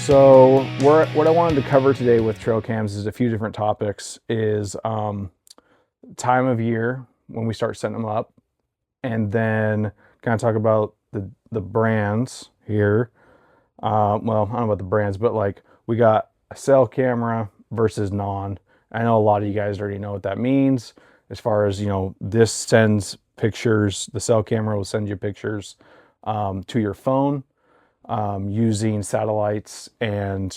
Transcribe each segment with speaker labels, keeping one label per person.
Speaker 1: So what I wanted to cover today with trail cams is a few different topics. Is time of year when we start setting them up, and then kind of talk about the brands here. Well, I don't know about the brands, but like we got a cell camera versus non. I know a lot of you guys already know what that means. As far as, this sends pictures. The cell camera will send you pictures to your phone using satellites and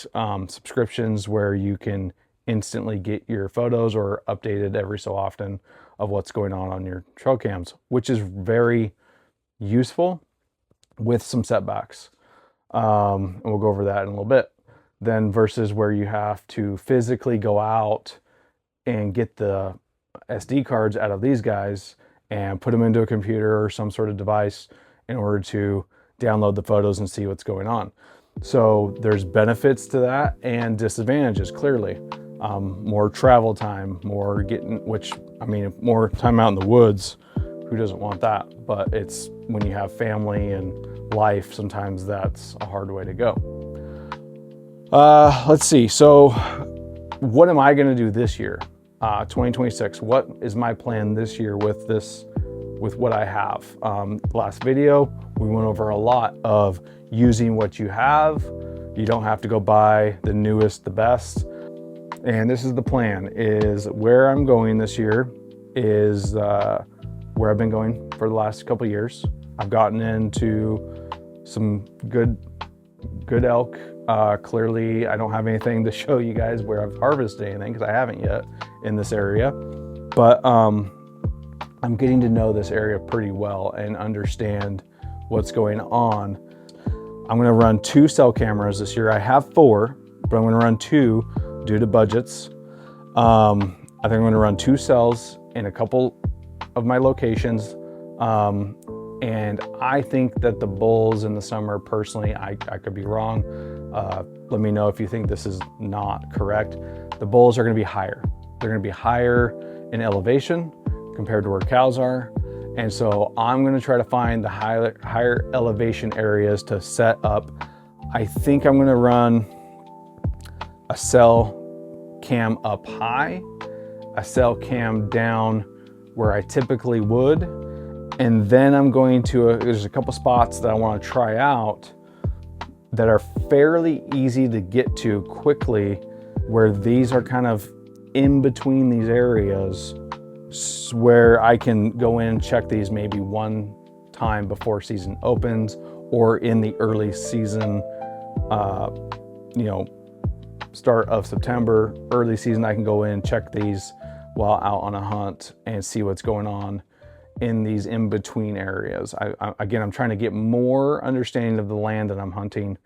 Speaker 1: subscriptions where you can instantly get your photos or updated every so often of what's going on your trail cams, which is very useful with some setbacks. And we'll go over that in a little bit. Then versus where you have to physically go out and get the SD cards out of these guys and put them into a computer or some sort of device in order to download the photos and see what's going on. So there's benefits to that and disadvantages, clearly. More travel time, more time out in the woods. Who doesn't want that? But it's when you have family and life, sometimes that's a hard way to go. Let's see. So what am I going to do this year? 2026. What is my plan this year with what I have? Last video, we went over a lot of using what you have. You don't have to go buy the newest, the best. And this is the plan, is where I'm going this year is where I've been going for the last couple of years. I've gotten into some good elk. Clearly, I don't have anything to show you guys where I've harvested anything because I haven't yet in this area. But I'm getting to know this area pretty well and understand what's going on. I'm going to run 2 cell cameras this year. I have 4, but I'm going to run 2 due to budgets. I think I'm going to run 2 cells in a couple of my locations. And I think that the bulls in the summer, personally, I could be wrong. Let me know if you think this is not correct. The bulls are going to be higher. They're going to be higher in elevation compared to where cows are. And so I'm going to try to find the higher elevation areas to set up. I think I'm going to run a cell cam up high, a cell cam down where I typically would. And then I'm going to, there's a couple spots that I want to try out that are fairly easy to get to quickly, where these are kind of in between these areas where I can go in and check these maybe one time before season opens or in the early season, start of September, early season. I can go in and check these while out on a hunt and see what's going on in these in-between areas. I'm trying to get more understanding of the land that I'm hunting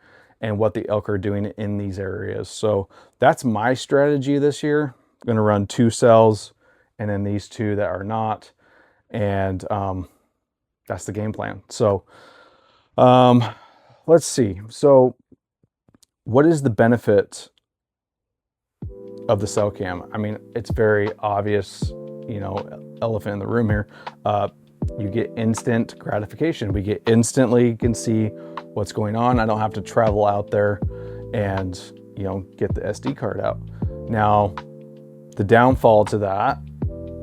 Speaker 1: and what the elk are doing in these areas. So that's my strategy this year. I'm going to run 2 cells and then these 2 that are not. And that's the game plan. So let's see. So what is the benefit of the cell cam? I mean, it's very obvious, elephant in the room here. You get instant gratification. We get instantly can see what's going on. I don't have to travel out there and, get the SD card out. Now, the downfall to that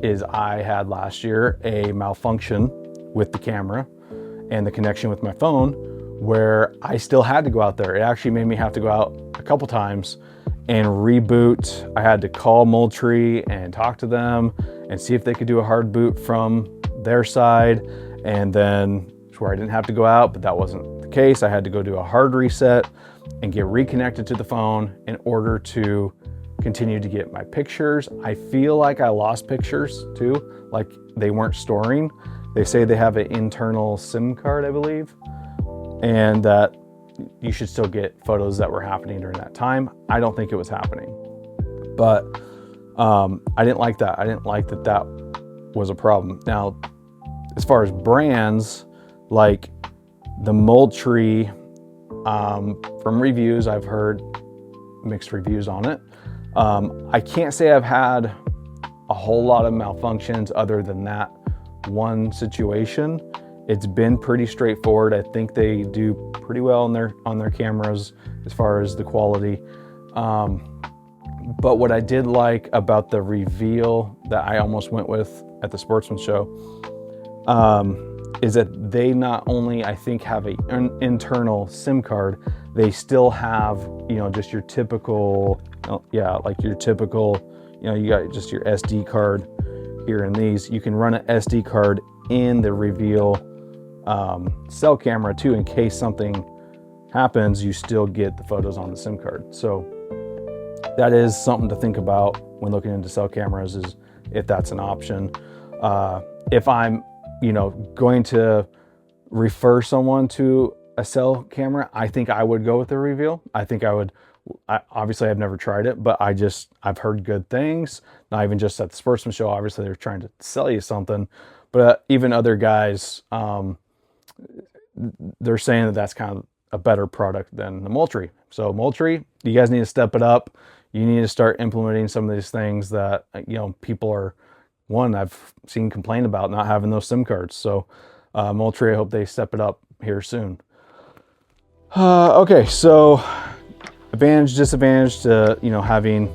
Speaker 1: is I had last year a malfunction with the camera and the connection with my phone where I still had to go out there. It actually made me have to go out a couple times and reboot. I had to call Moultrie and talk to them and see if they could do a hard boot from their side. And then where I didn't have to go out, but that wasn't the case. I had to go do a hard reset and get reconnected to the phone in order to continue to get my pictures. I feel like I lost pictures too, like they weren't storing. They say they have an internal SIM card, I believe, and that you should still get photos that were happening during that time. I don't think it was happening, but I didn't like that. I didn't like that was a problem. Now, as far as brands, like the Moultrie, from reviews, I've heard mixed reviews on it. I can't say I've had a whole lot of malfunctions other than that one situation. It's been pretty straightforward. I think they do pretty well on their cameras as far as the quality. But what I did like about the Reveal that I almost went with at the Sportsman Show is that they not only, I think, have an internal SIM card, they still have, you know, just your typical, like your typical, you know, you got just your SD card here in these. You can run an SD card in the Reveal cell camera too, in case something happens, you still get the photos on the SIM card. So that is something to think about when looking into cell cameras, is if that's an option. If I'm, you know, going to refer someone to a cell camera, I think I would go with the Reveal. I think I would. Obviously, I've never tried it, but I've heard good things. Not even just at the Sportsman Show. Obviously, they're trying to sell you something, but even other guys, they're saying that that's kind of a better product than the Moultrie. So Moultrie, you guys need to step it up. You need to start implementing some of these things that, you know, people are, I've seen complain about not having those SIM cards. So Moultrie, I hope they step it up here soon. Okay, so advantage, disadvantage to, you know, having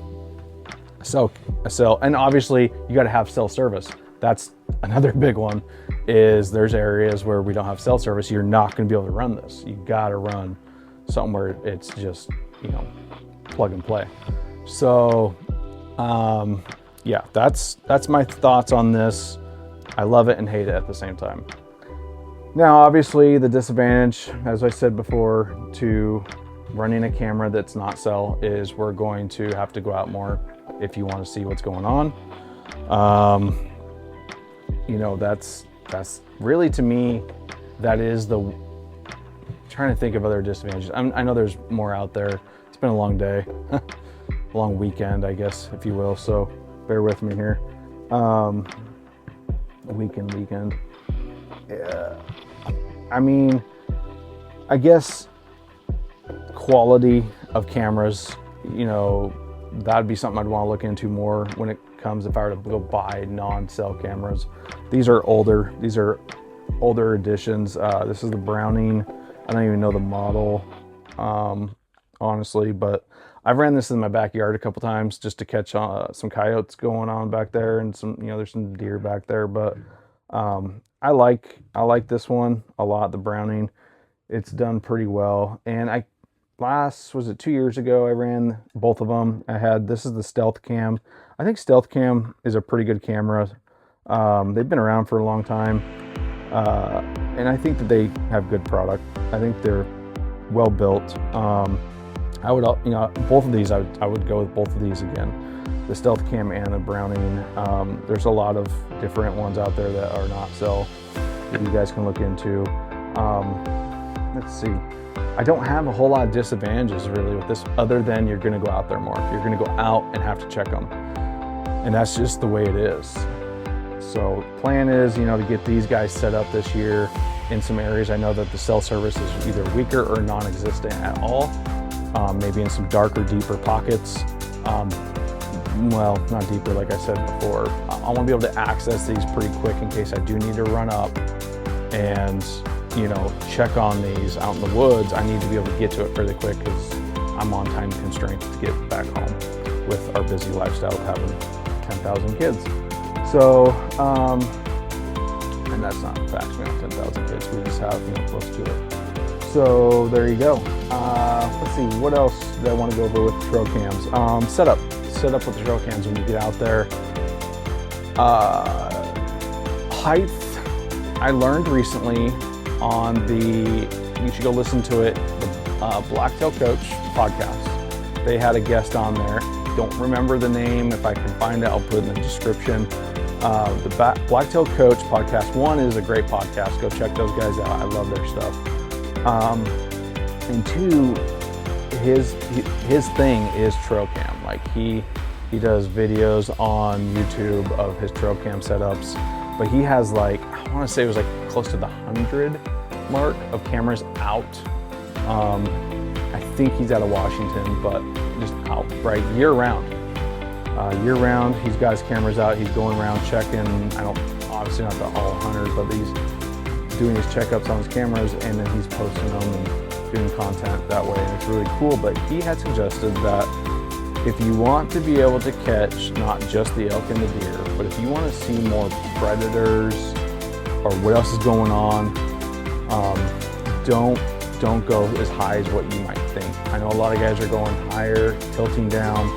Speaker 1: a cell, and obviously you got to have cell service. That's another big one, is there's areas where we don't have cell service. You're not going to be able to run this. You got to run somewhere it's just, you know, plug and play. So yeah, that's my thoughts on this. I love it and hate it at the same time. Now, obviously the disadvantage, as I said before, to running a camera that's not cell is we're going to have to go out more if you want to see what's going on. You know, that's really, to me, that is the, trying to think of other disadvantages. I know there's more out there. It's been a long day, long weekend, I guess, if you will. So bear with me here. Weekend. Yeah. I mean, I guess quality of cameras, you know, that'd be something I'd want to look into more when it comes, if I were to go buy non-cell cameras. These are older editions. This is the Browning. I don't even know the model, honestly, but I've ran this in my backyard a couple times just to catch some coyotes going on back there, and some, you know, there's some deer back there. But I like this one a lot, the Browning. It's done pretty well. And was it 2 years ago, I ran both of them. This is the Stealth Cam. I think Stealth Cam is a pretty good camera. They've been around for a long time. And I think that they have good product. I think they're well built. I would, you know, both of these, I would go with both of these again. The Stealth Cam and the Browning. There's a lot of different ones out there that are not cell that you guys can look into. Let's see. I don't have a whole lot of disadvantages really with this, other than you're going to go out there more. You're going to go out and have to check them, and that's just the way it is. So plan is, you know, to get these guys set up this year in some areas. I know that the cell service is either weaker or non-existent at all. Maybe in some darker, deeper pockets. Well, not deeper, like I said before. I want to be able to access these pretty quick in case I do need to run up and, you know, check on these out in the woods. I need to be able to get to it fairly quick because I'm on time constraints to get back home with our busy lifestyle of having 10,000 kids. So, and that's not facts, we don't have 10,000 kids, we just have, you know, close to it. So there you go. Let's see, what else do I want to go over with the trail cams? Set up with the trail cams when you get out there. Height, I learned recently on you should go listen to it, the Blacktail Coach podcast. They had a guest on there. Don't remember the name. If I can find it, I'll put it in the description. The Blacktail Coach podcast, one, is a great podcast. Go check those guys out. I love their stuff. And two, his thing is trail cam. Like he does videos on YouTube of his trail cam setups, but he has, like, I want to say it was like close to the 100 mark of cameras out. I think he's out of Washington, but just out, right, year round. He's got his cameras out. He's going around checking. Obviously not the all 100, but doing his checkups on his cameras, and then he's posting them and doing content that way, and it's really cool. But he had suggested that if you want to be able to catch not just the elk and the deer, but if you want to see more predators or what else is going on, don't go as high as what you might think. I know a lot of guys are going higher, tilting down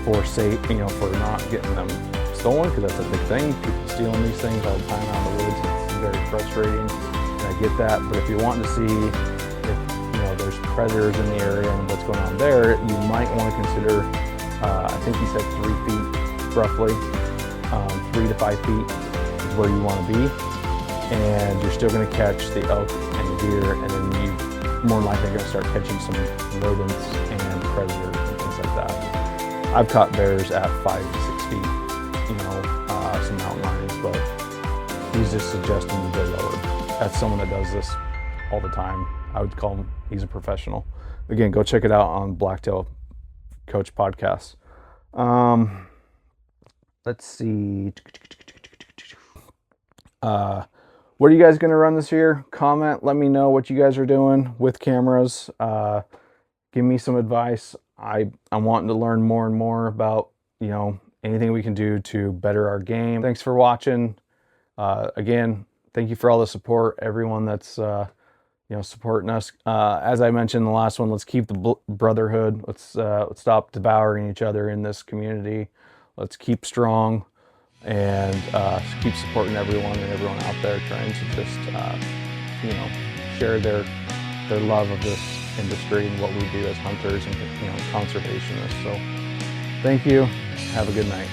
Speaker 1: for safe, for not getting them stolen, because that's a big thing. People stealing these things all the time out in the woods. It's very frustrating, and I get that. But if you're wanting to see if there's predators in the area and what's going on there, you might want to consider, I think he said 3 feet roughly, 3 to 5 feet is where you want to be, and you're still going to catch the elk and the deer, and then you more than likely going to start catching some rodents and predators and things like that. I've caught bears at 5 to 6 feet, some mountain lions, but he's just suggesting you go lower. That's someone that does this all the time. I would call him, he's a professional. Again, go check it out on Blacktail Coach Podcast. Let's see. What are you guys going to run this year? Comment, let me know what you guys are doing with cameras. Give me some advice. I'm wanting to learn more and more about, anything we can do to better our game. Thanks for watching. Again, thank you for all the support, everyone that's supporting us. As I mentioned in the last one, let's keep the brotherhood. Let's stop devouring each other in this community. Let's keep strong and keep supporting everyone and everyone out there trying to just share their love of this industry and what we do as hunters and conservationists. So thank you. Have a good night.